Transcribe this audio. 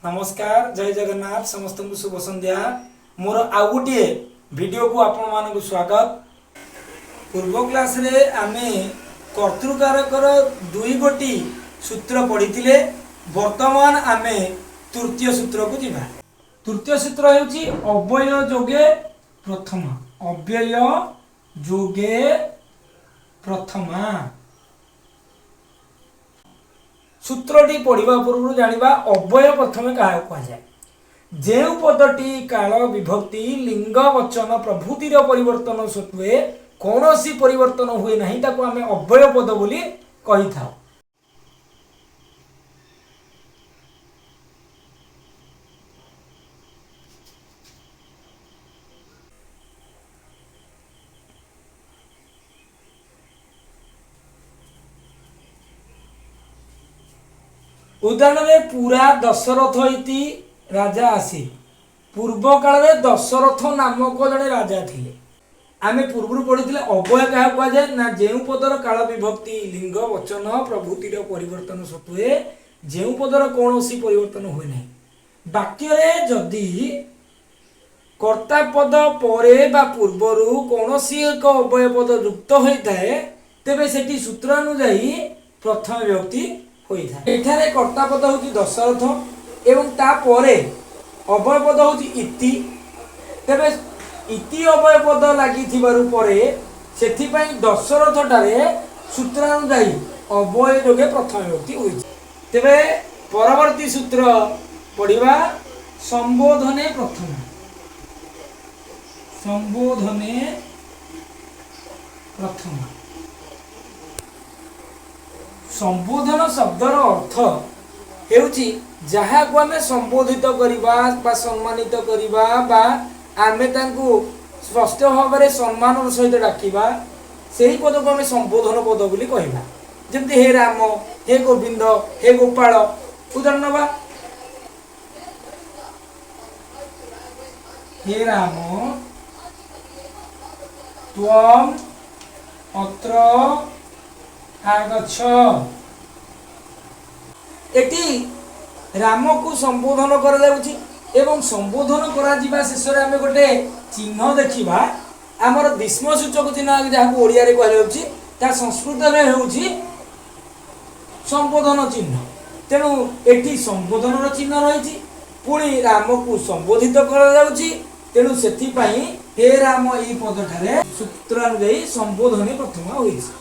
नमस्कार जय जगन्नाथ समस्त को शुभ संध्या मोर आउ गोटे वीडियो को आपण मान स्वागत। पूर्व क्लास रे आमे कर्तृकारकर दुई गोटी सूत्र पढ़ी वर्तमान आमे तृतीय सूत्र को जीवा। तृतीय सूत्र हेउची अव्यय जोगे प्रथमा। अव्यय जोगे प्रथमा सूत्रटी पढ़ा पूर्व जानिबा अव्यय प्रथमे क्या कहुए। जो पदटी काल विभक्ति लिंग वचन प्रभृतिर परिवर्तन सत्वे कौन सी परिवर्तन हुए नहीं ताको आमे अव्यय पद बोली कही था। उदाहरण में पूरा दशरथ इति राजा आसी। पूर्व काल में दशरथ नामक जड़े राजा थिले। आमे पूर्व पढ़ी अव्यय क्या कहुए ना जो पदर काल विभक्ति लिंग वचन प्रभृतिर परिवर्तन सत्वे जो पदर कौन सी परिवर्तन हुए नहीं। वाक्य जदि कर्ता पद परे बा पूर्वरु कौन सी एक अव्यय पद युक्त होता है तेबे सेठी सूत्र अनुजाई प्रथम विभक्ति एठारे कर्ता पद हूँ दशरथ एवं तापरे अव्यय पद हूँ इति। तेबे इति अव्यय पद लगी परे सेथिपाई दशरथ ठारे सूत्रानुजाई अव्यय जोगे प्रथम विभक्ति हुई। तेबे परवर्ती सूत्र पढ़िबा संबोधने प्रथम। संबोधने प्रथम संबोधन शब्दर अर्थ हेउची जहा को आमे संबोधित करिबा बा सम्मानित करिबा बा आमे तांकु स्पष्ट भाव में सम्मान सहित डाकिबा सेही पद को आमे संबोधन पद बोली कहिबा। जेमति हे राम हे गोविंद हे गोपाल उदाहरण नबा। हे राम त्वम अत्र आगच्छ। एटी राम को संबोधन करा जाउची एवं संबोधन करा जिबा शेष रे आमे गोटे चिन्ह देखिबा। हमर विस्मय सूचक चिन्ह जहाँ को ओडिया रे कहले होची ता संस्कृत रे होची संबोधन चिन्ह। तेणु एटी संबोधन रो चिन्ह रहिची पुणी राम को संबोधित करा जाउची। तेणु सेथि पई हे राम ई पद ठारे सूत्र अनुଯାୟୀ संबोधन प्रथम होईची।